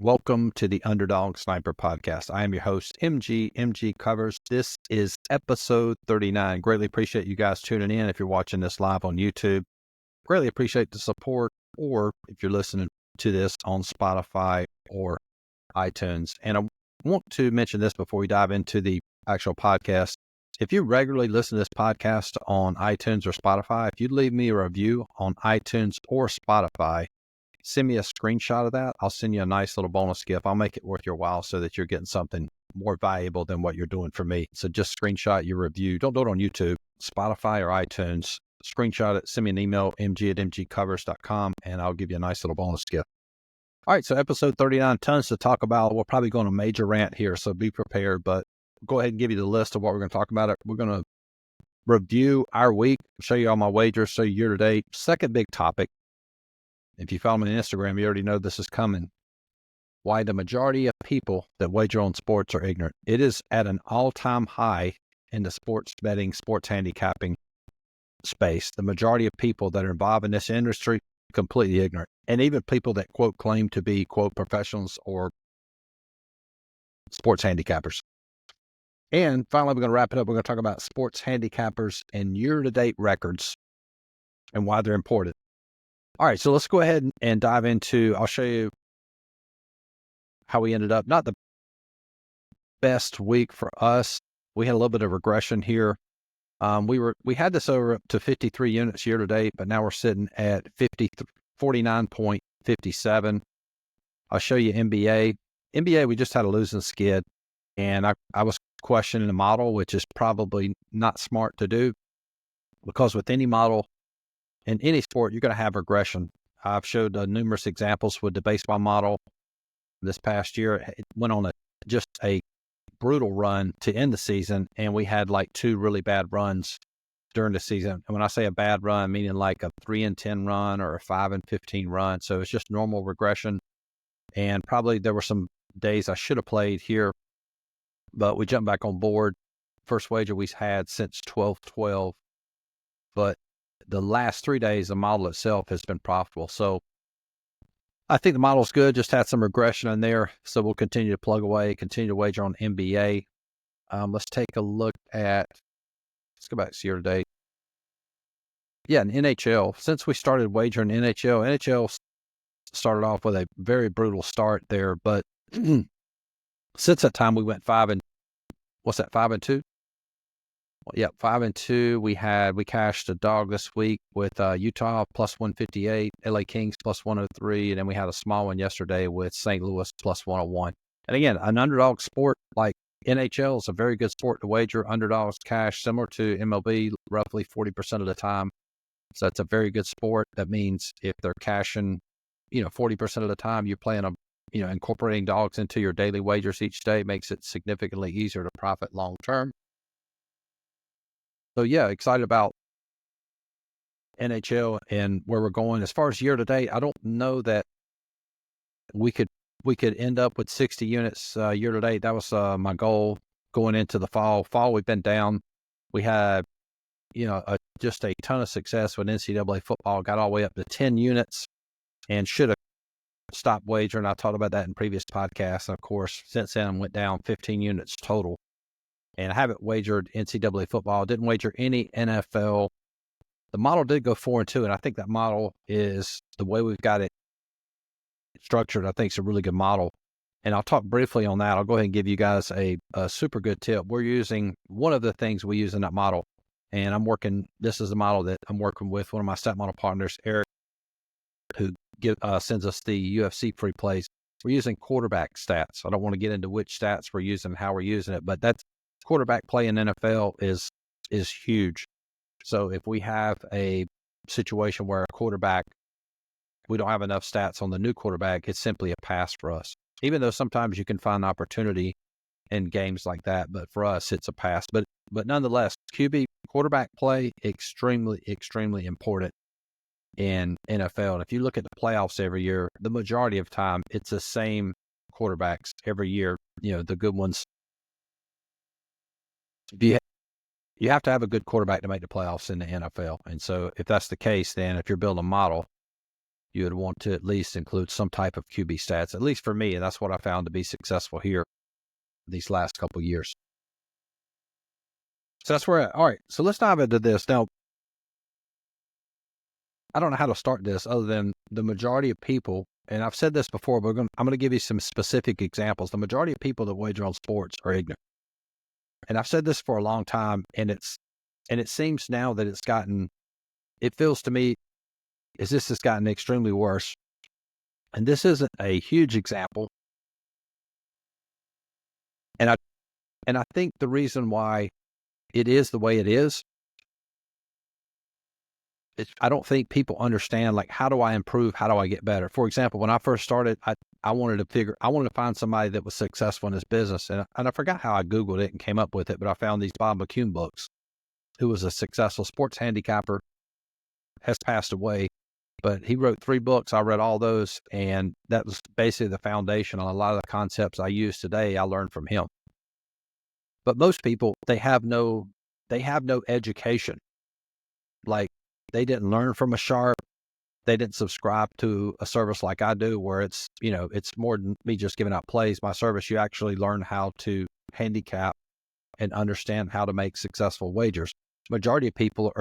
Welcome to the Underdog Sniper Podcast. I am your host, MGCovers. This is episode 39. Greatly appreciate you guys tuning in if you're watching this live on YouTube. Greatly appreciate the support, or if you're listening to this on Spotify or iTunes. And I want to mention this before we dive into the actual podcast. If you regularly listen to this podcast on iTunes or Spotify, if you leave me a review on iTunes or Spotify, send me a screenshot of that. I'll send you a nice little bonus gift. I'll make it worth your while so that you're getting something more valuable than what you're doing for me. So just screenshot your review. Don't do it on YouTube, Spotify, or iTunes. Screenshot it. Send me an email, mg@mgcovers.com, and I'll give you a nice little bonus gift. All right, so episode 39, tons to talk about. We're probably going on a major rant here, so be prepared. But go ahead and give you the list of what we're going to talk about. We're going to review our week, show you all my wagers, show you year to date. Second big topic. If you follow me on Instagram, you already know this is coming. Why the majority of people that wager on sports are ignorant. It is at an all-time high in the sports betting, sports handicapping space. The majority of people that are involved in this industry, completely ignorant. And even people that, quote, claim to be, quote, professionals or sports handicappers. And finally, we're going to wrap it up. We're going to talk about sports handicappers and year-to-date records and why they're important. All right, so let's go ahead and dive into, I'll show you how we ended up. Not the best week for us. We had a little bit of regression here. We had this over up to 53 units year to date, but now we're sitting at 49.57. I'll show you NBA. NBA, we just had a losing skid, and I was questioning the model, which is probably not smart to do, because with any model, in any sport, you're going to have regression. I've showed numerous examples with the baseball model this past year. It went on just a brutal run to end the season, and we had like two really bad runs during the season. And when I say a bad run, meaning like a 3-10 run or a 5-15 run. So it's just normal regression. And probably there were some days I should have played here, but we jumped back on board. First wager we had since 12/12, but the last 3 days, the model itself has been profitable. So I think the model's good, just had some regression in there. So we'll continue to plug away, continue to wager on NBA. Let's take a look at, let's go back to year to date. Yeah, in NHL, since we started wagering NHL started off with a very brutal start there. But since that time, we went 5-2? Yeah, 5-2. We cashed a dog this week with Utah plus 158, LA Kings plus 103, and then we had a small one yesterday with St. Louis plus 101. And again, an underdog sport like NHL is a very good sport to wager. Underdogs cash similar to MLB roughly 40% of the time. So it's a very good sport. That means if they're cashing, 40% of the time, you're playing incorporating dogs into your daily wagers each day makes it significantly easier to profit long term. So yeah, excited about NHL and where we're going. As far as year to date, I don't know that we could end up with 60 units year to date. That was my goal going into the fall. We've been down. We had just a ton of success with NCAA football. Got all the way up to 10 units and should have stopped wagering. I talked about that in previous podcasts. Of course, since then I went down 15 units total. And I haven't wagered NCAA football. Didn't wager any NFL. The model did go 4-2, and I think that model is the way we've got it structured. I think it's a really good model. And I'll talk briefly on that. I'll go ahead and give you guys a super good tip. We're using one of the things we use in that model, and this is the model that I'm working with one of my stat model partners, Eric, who sends us the UFC free plays. We're using quarterback stats. I don't want to get into which stats we're using, how we're using it, but that's quarterback play in NFL is huge. So if we have a situation where a quarterback, we don't have enough stats on the new quarterback, it's simply a pass for us. Even though sometimes you can find opportunity in games like that, but for us, it's a pass. But nonetheless, quarterback play, extremely, extremely important in NFL. And if you look at the playoffs every year, the majority of time, it's the same quarterbacks every year, the good ones. You have to have a good quarterback to make the playoffs in the NFL. And so if that's the case, then if you're building a model, you would want to at least include some type of QB stats, at least for me. And that's what I found to be successful here these last couple of years. So that's where, all right. So let's dive into this. Now, I don't know how to start this other than the majority of people, and I've said this before, but I'm going to give you some specific examples. The majority of people that wager on sports are ignorant. And I've said this for a long time, and it seems now that it feels to me as this has gotten extremely worse. And this isn't a huge example. And I think the reason why it is the way it is, I don't think people understand, like, how do I improve? How do I get better? For example, when I first started, I wanted to find somebody that was successful in his business. And I forgot how I Googled it and came up with it, but I found these Bob McCune books, who was a successful sports handicapper, has passed away, but he wrote 3 books. I read all those, and that was basically the foundation on a lot of the concepts I use today. I learned from him. But most people, they have no education. Like, they didn't learn from a sharp. They didn't subscribe to a service like I do, where it's more than me just giving out plays. My service, you actually learn how to handicap and understand how to make successful wagers. Majority of people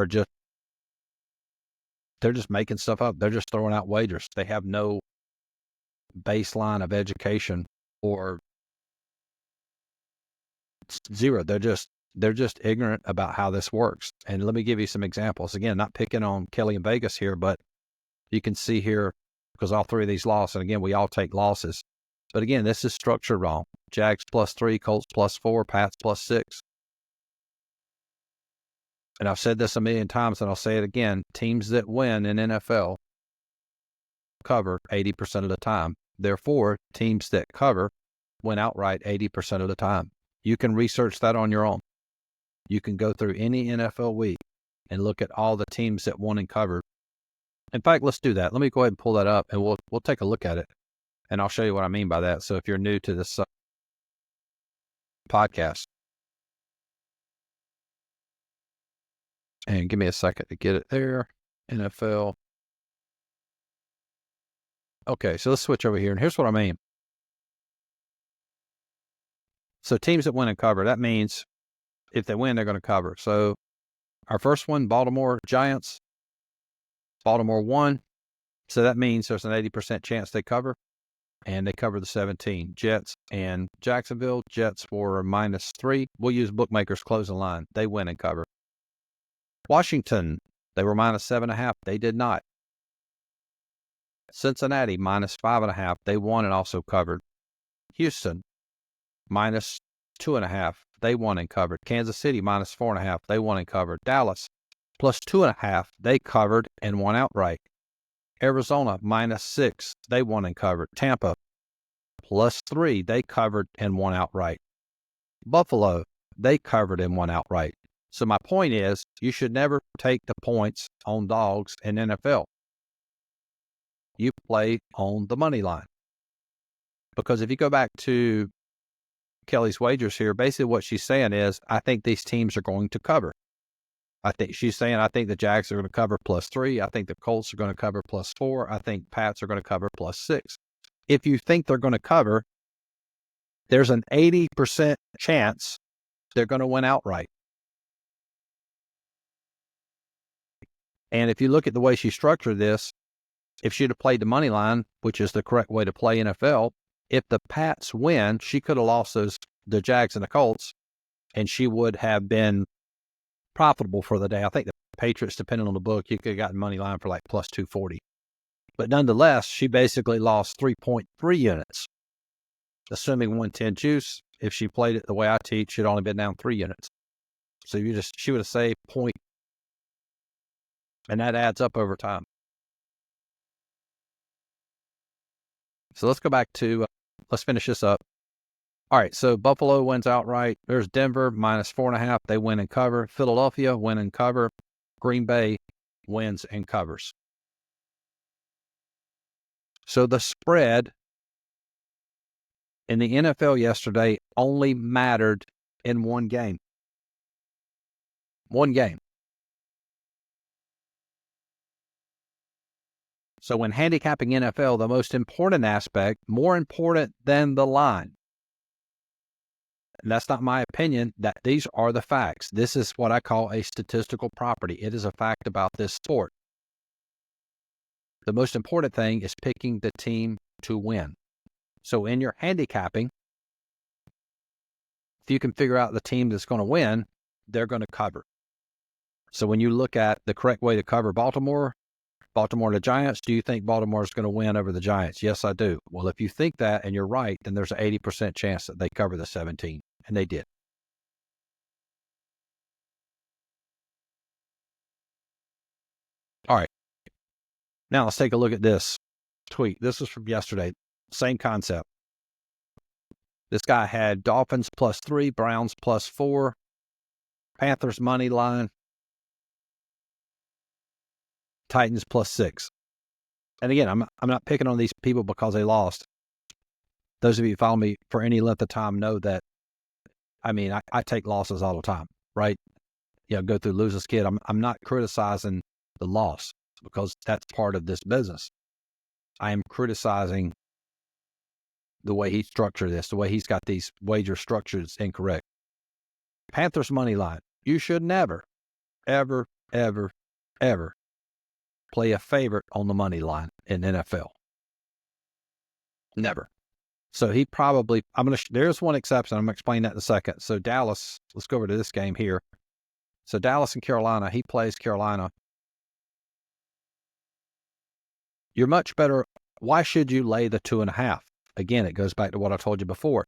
they're just making stuff up. They're just throwing out wagers. They have no baseline of education, or zero. They're just ignorant about how this works. And let me give you some examples. Again, not picking on Kelly in Vegas here, but you can see here, because all 3 of these lost, and again, we all take losses. But again, this is structured wrong. Jags +3, Colts +4, Pats +6. And I've said this a million times, and I'll say it again. Teams that win in NFL cover 80% of the time. Therefore, teams that cover win outright 80% of the time. You can research that on your own. You can go through any NFL week and look at all the teams that won and covered. In fact, let's do that. Let me go ahead and pull that up, and we'll take a look at it, and I'll show you what I mean by that. So if you're new to this podcast, and give me a second to get it there, NFL. Okay, so let's switch over here, and here's what I mean. So teams that win and cover, that means if they win, they're going to cover. So our first one, Baltimore Giants. Baltimore won. So that means there's an 80% chance they cover, and they cover the 17. Jets and Jacksonville. Jets were -3. We'll use bookmakers closing line. They win and cover. Washington, they were -7.5. They did not. Cincinnati, -5.5. They won and also covered. Houston, -2.5. They won and covered. Kansas City, -4.5. They won and covered. Dallas, +2.5. They covered and won outright. Arizona, -6. They won and covered. Tampa, +3. They covered and won outright. Buffalo, they covered and won outright. So my point is, you should never take the points on dogs in NFL. You play on the money line. Because if you go back to Kelly's wagers here, basically what she's saying is, I think these teams are going to cover. I think the Jags are going to cover +3. I think the Colts are going to cover +4. I think Pats are going to cover +6. If you think they're going to cover, there's an 80% chance they're going to win outright. And if you look at the way she structured this, if she'd have played the money line, which is the correct way to play NFL, if the Pats win, she could have lost the Jags and the Colts, and she would have been profitable for the day. I think the Patriots, depending on the book, you could have gotten money line for like +240. But nonetheless, she basically lost 3.3 units. Assuming 110 juice, if she played it the way I teach, she'd only been down 3 units. So she would have saved point, and that adds up over time. So let's go back to, let's finish this up. All right, so Buffalo wins outright. There's Denver, -4.5. They win and cover. Philadelphia win and cover. Green Bay wins and covers. So the spread in the NFL yesterday only mattered in one game. One game. So when handicapping NFL, the most important aspect, more important than the line, and that's not my opinion, that these are the facts. This is what I call a statistical property. It is a fact about this sport. The most important thing is picking the team to win. So in your handicapping, if you can figure out the team that's going to win, they're going to cover. So when you look at the correct way to cover Baltimore and the Giants, do you think Baltimore is going to win over the Giants? Yes, I do. Well, if you think that and you're right, then there's an 80% chance that they cover the 17, and they did. All right. Now let's take a look at this tweet. This is from yesterday. Same concept. This guy had Dolphins +3, Browns +4, Panthers money line, Titans +6. And again, I'm not picking on these people because they lost. Those of you who follow me for any length of time know that, I take losses all the time, right? Go through losing skid. I'm not criticizing the loss because that's part of this business. I am criticizing the way he structured this, the way he's got these wager structured is incorrect. Panthers money line. You should never, ever, ever, ever play a favorite on the money line in NFL. Never. So he probably, there's one exception. I'm going to explain that in a second. So Dallas, let's go over to this game here. So Dallas and Carolina, he plays Carolina. You're much better. Why should you lay the 2.5? Again, it goes back to what I told you before.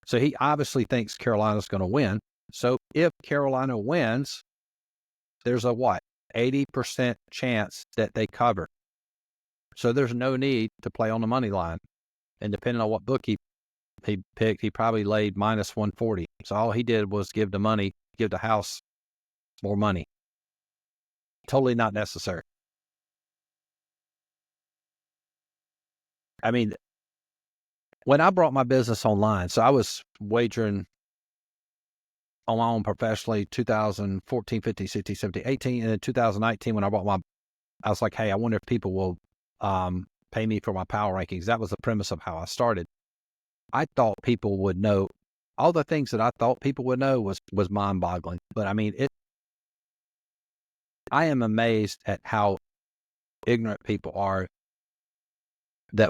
So he obviously thinks Carolina's going to win. So if Carolina wins, there's a 80% chance that they cover. So there's no need to play on the money line. And depending on what book he picked, he probably laid -140. So all he did was give the house more money. Totally not necessary. When I brought my business online, so I was wagering on my own professionally 2014, 15, 16, 17, 18. And in 2019, when I was like, hey, I wonder if people will pay me for my power rankings. That was the premise of how I started. I thought people would know. All the things that I thought people would know was mind-boggling. But I am amazed at how ignorant people are that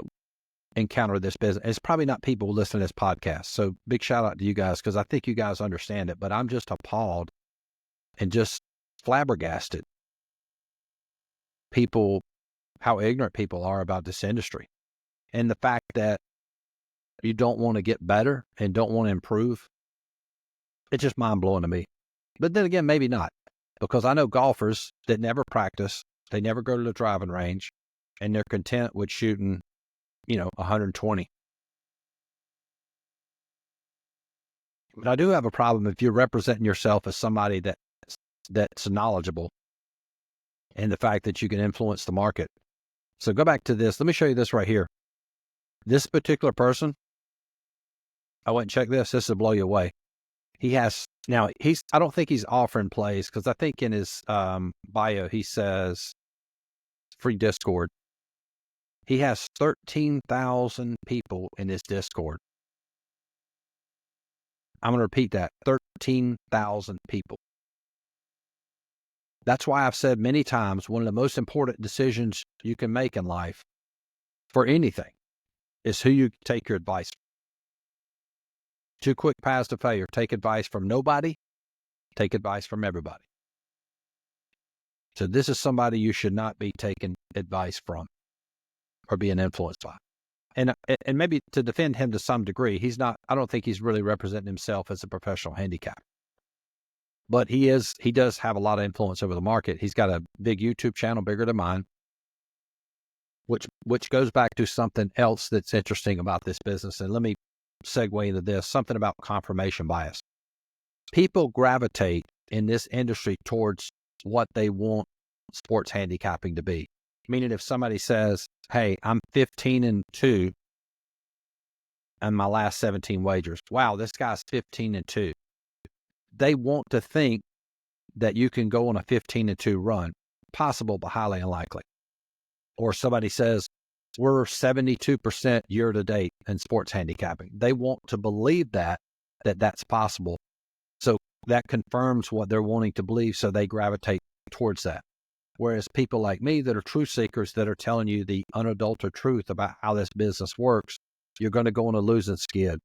encounter this business. It's probably not people who listen to this podcast. So big shout out to you guys because I think you guys understand it, but I'm just appalled and just flabbergasted how ignorant people are about this industry. And the fact that you don't want to get better and don't want to improve, it's just mind blowing to me. But then again, maybe not, because I know golfers that never practice, they never go to the driving range, and they're content with shooting 120. But I do have a problem if you're representing yourself as somebody that's knowledgeable and the fact that you can influence the market. So go back to this. Let me show you this right here. This particular person, I went and checked this. This will blow you away. I don't think he's offering plays because I think in his bio, he says free Discord. He has 13,000 people in his Discord. I'm going to repeat that. 13,000 people. That's why I've said many times, one of the most important decisions you can make in life for anything is who you take your advice from. 2 quick paths to failure. Take advice from nobody. Take advice from everybody. So this is somebody you should not be taking advice from or being influenced by. And maybe to defend him to some degree, I don't think he's really representing himself as a professional handicapper. But he does have a lot of influence over the market. He's got a big YouTube channel, bigger than mine, which goes back to something else that's interesting about this business. And let me segue into this, something about confirmation bias. People gravitate in this industry towards what they want sports handicapping to be. Meaning if somebody says, hey, I'm 15-2 on my last 17 wagers. Wow, this guy's 15-2. They want to think that you can go on a 15-2 run. Possible, but highly unlikely. or somebody says, we're 72% year to date in sports handicapping. They want to believe that's possible. So that confirms what they're wanting to believe. So they gravitate towards that. Whereas people like me that are truth seekers that are telling you the unadulterated truth about how this business works, you're going to go on a losing skid.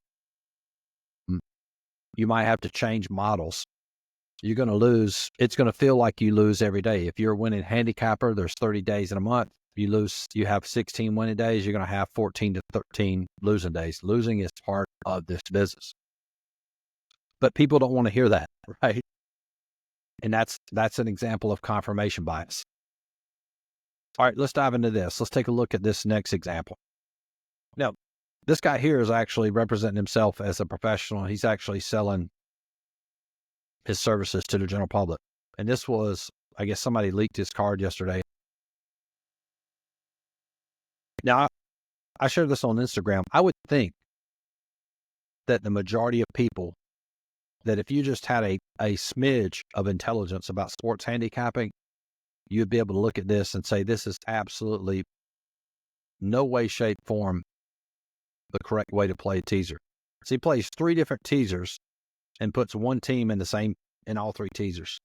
You might have to change models. You're going to lose. It's going to feel like you lose every day. If you're a winning handicapper, there's 30 days in a month. You have 16 winning days. You're going to have 14 to 13 losing days. Losing is part of this business. But people don't want to hear that, right? And that's an example of confirmation bias. All right, let's dive into this. Let's take a look at this next example. Now, this guy here is actually representing himself as a professional. He's actually selling his services to the general public. And this was, I guess somebody leaked his card yesterday. Now, I shared this on Instagram. I would think that the majority of people, that if you just had a smidge of intelligence about sports handicapping, you'd be able to look at this and say, this is absolutely no way, shape, form the correct way to play a teaser. So he plays 3 different teasers and puts one team in all 3 teasers.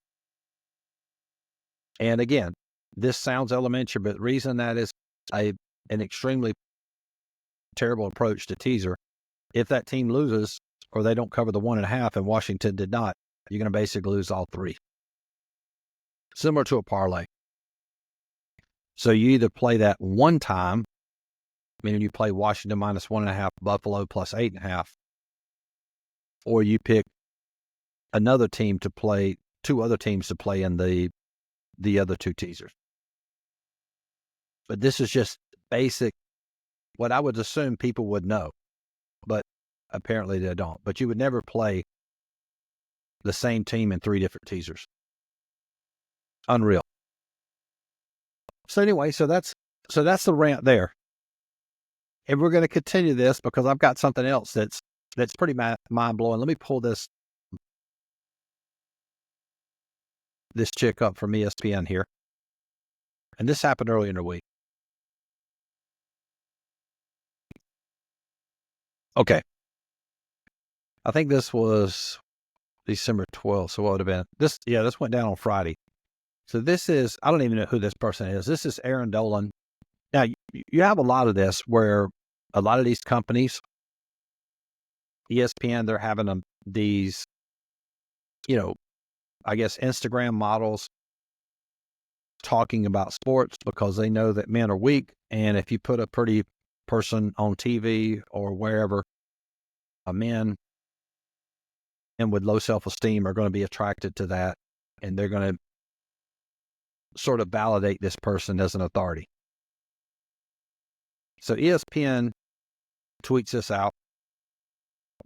And again, this sounds elementary, but the reason that is an extremely terrible approach to teaser, if that team loses or they don't cover the 1.5 and Washington did not, you're going to basically lose all 3. Similar to a parlay. So you either play that one time, meaning you play Washington minus 1.5, Buffalo plus 8.5, or you pick another team to play, 2 other teams to play in the other 2 teasers. But this is just basic, what I would assume people would know, but apparently they don't. But you would never play the same team in 3 different teasers. Unreal. So anyway, so that's the rant there. And we're going to continue this because I've got something else that's pretty mind-blowing. Let me pull this chick up from ESPN here. And this happened earlier in the week. Okay. I think this was December 12th. So what would have been this? Yeah, this went down on Friday. So this is, I don't even know who this person is. This is Aaron Dolan. Now, you have a lot of this where a lot of these companies, ESPN, they're having these, I guess, Instagram models talking about sports because they know that men are weak. And if you put a pretty person on TV or wherever, men and with low self-esteem are going to be attracted to that. And they're going to sort of validate this person as an authority. So ESPN tweets this out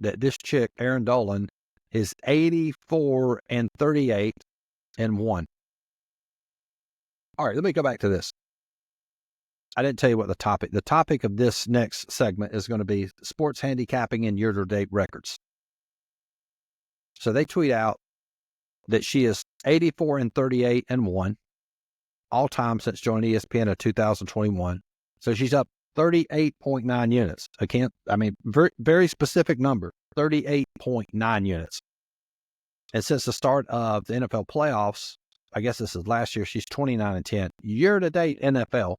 that this chick, Aaron Dolan, is 84-38-1. All right, let me go back to this. I didn't tell you what the topic of this next segment is going to be sports handicapping and year-to-date records. So they tweet out that she is 84-38-1 all time since joining ESPN in 2021. So she's up 38.9 units. Very, very specific number, 38.9 units. And since the start of the NFL playoffs, I guess this is last year, she's 29-10. Year-to-date NFL,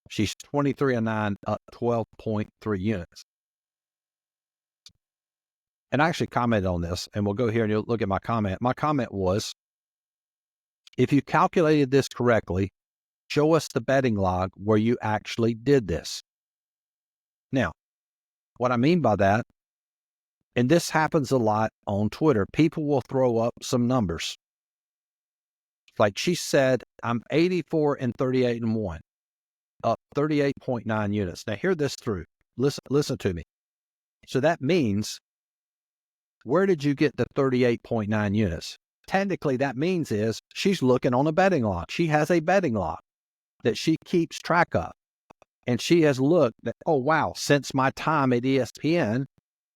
she's 23-9, up 12.3 units. And I actually commented on this, and we'll go here and you'll look at my comment. My comment was, if you calculated this correctly, show us the betting log where you actually did this. Now, what I mean by that, and this happens a lot on Twitter, people will throw up some numbers. Like she said, I'm 84-38-1, up 38.9 units. Now hear this through. Listen to me. So that means, where did you get the 38.9 units? Technically, that means is she's looking on a betting log. She has a betting log that she keeps track of. And she has looked at, oh, wow, since my time at ESPN,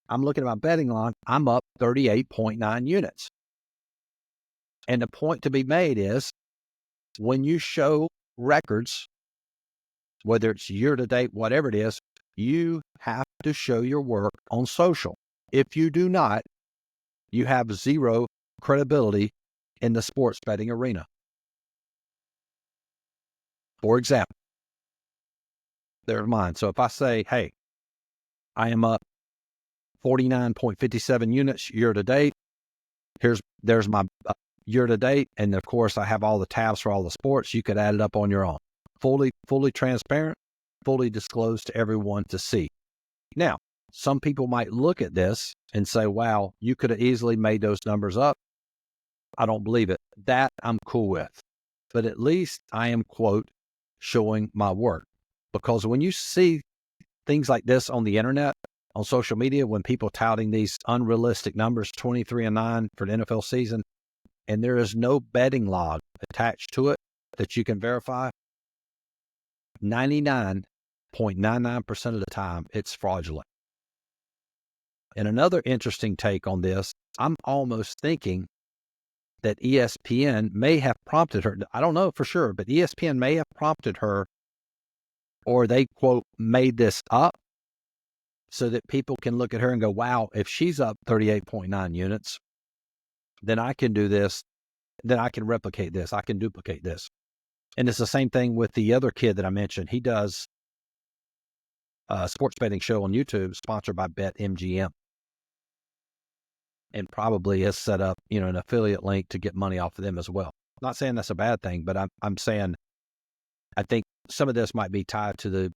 I'm looking at my betting log, I'm up 38.9 units. And the point to be made is, when you show records whether it's year to date, whatever it is, you have to show your work on social. If you do not, you have zero credibility in the sports betting arena. For example, there's mine. So if I say, hey, I am up 49.57 units year to date. There's my year to date. And of course, I have all the tabs for all the sports. You could add it up on your own. Fully transparent, fully disclosed to everyone to see. Now, some people might look at this and say, wow, you could have easily made those numbers up. I don't believe it. That I'm cool with. But at least I am, quote, showing my work. Because when you see things like this on the internet, on social media, when people touting these unrealistic numbers, 23-9 for the NFL season, and there is no betting log attached to it that you can verify, 99.99% of the time, it's fraudulent. And another interesting take on this, I'm almost thinking that ESPN may have prompted her. I don't know for sure, but ESPN may have prompted her, or they, quote, made this up so that people can look at her and go, wow, if she's up 38.9 units, then I can do this. Then I can replicate this. I can duplicate this. And it's the same thing with the other kid that I mentioned. He does a sports betting show on YouTube sponsored by BetMGM. And probably has set up, an affiliate link to get money off of them as well. Not saying that's a bad thing, but I'm saying I think some of this might be tied to the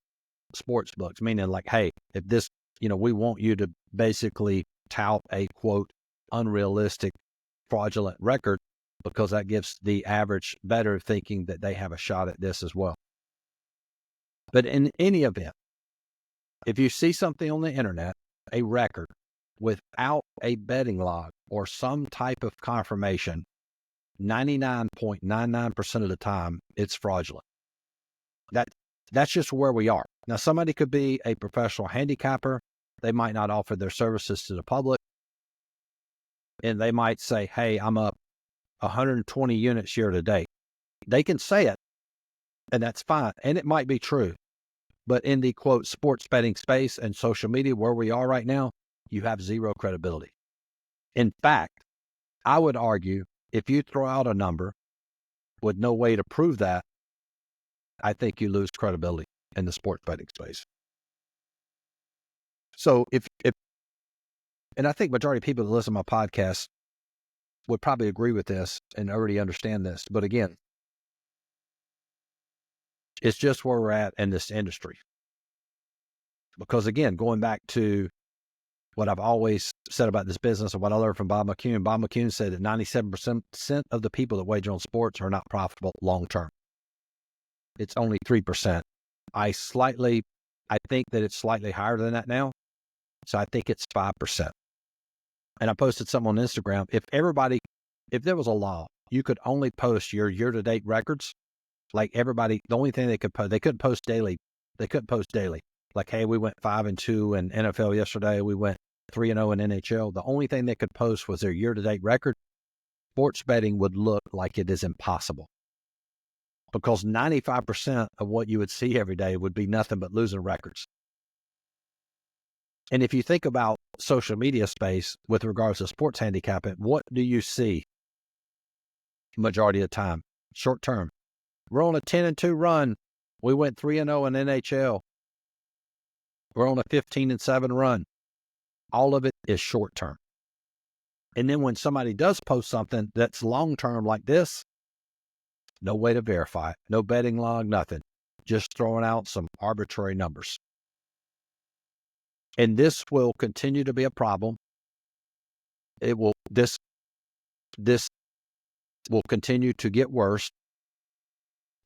sports books, meaning like, hey, if this, we want you to basically tout a, quote, unrealistic, fraudulent record, because that gives the average bettor thinking that they have a shot at this as well. But in any event, if you see something on the internet, a record, without a betting log or some type of confirmation, 99.99% of the time, it's fraudulent. That's just where we are. Now, somebody could be a professional handicapper. They might not offer their services to the public. And they might say, hey, I'm up 120 units year to date. They can say it, and that's fine. And it might be true. But in the, quote, sports betting space and social media where we are right now, you have zero credibility. In fact, I would argue if you throw out a number with no way to prove that, I think you lose credibility in the sports betting space. So and I think majority of people that listen to my podcast would probably agree with this and already understand this. But again, it's just where we're at in this industry. Because again, going back to what I've always said about this business and what I learned from Bob McCune said that 97% of the people that wager on sports are not profitable long-term. It's only 3%. I think that it's slightly higher than that now. So I think it's 5%. And I posted something on Instagram. If there was a law, you could only post your year-to-date records. Like everybody, the only thing they couldn't post daily. They couldn't post daily. Like, hey, we went 5-2 in NFL yesterday. We went 3-0 in NHL. The only thing they could post was their year-to-date record. Sports betting would look like it is impossible. Because 95% of what you would see every day would be nothing but losing records. And if you think about social media space with regards to sports handicapping, what do you see majority of the time? Short term. We're on a 10-2 run. We went 3-0 in NHL. We're on a 15-7 run. All of it is short term. And then when somebody does post something that's long term like this, no way to verify it. No betting log, nothing. Just throwing out some arbitrary numbers. And this will continue to be a problem. This will continue to get worse.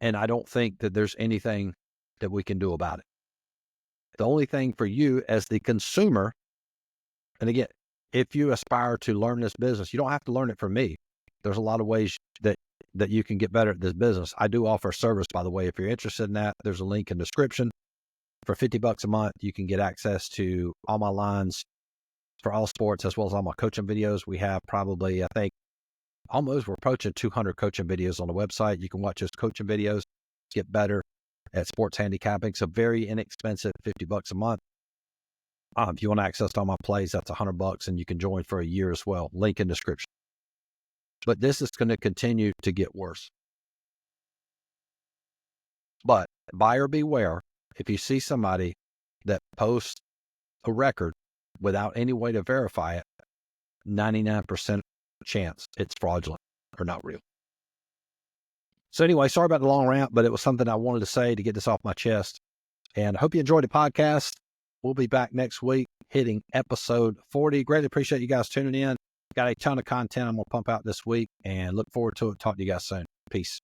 And I don't think that there's anything that we can do about it. The only thing for you as the consumer, and again, if you aspire to learn this business, you don't have to learn it from me. There's a lot of ways that you can get better at this business. I do offer a service, by the way. If you're interested in that, there's a link in the description. For $50 a month, you can get access to all my lines for all sports, as well as all my coaching videos. We have probably, I think, we're approaching 200 coaching videos on the website. You can watch those coaching videos, get better. at Sports Handicapping. It's a very inexpensive $50 a month. If you want access to all my plays, that's $100, and you can join for a year as well. Link in description. But this is going to continue to get worse. But buyer beware. If you see somebody that posts a record without any way to verify it, 99% chance it's fraudulent or not real. So anyway, sorry about the long rant, but it was something I wanted to say to get this off my chest. And I hope you enjoyed the podcast. We'll be back next week hitting episode 40. Greatly appreciate you guys tuning in. Got a ton of content I'm going to pump out this week and look forward to it. Talk to you guys soon. Peace.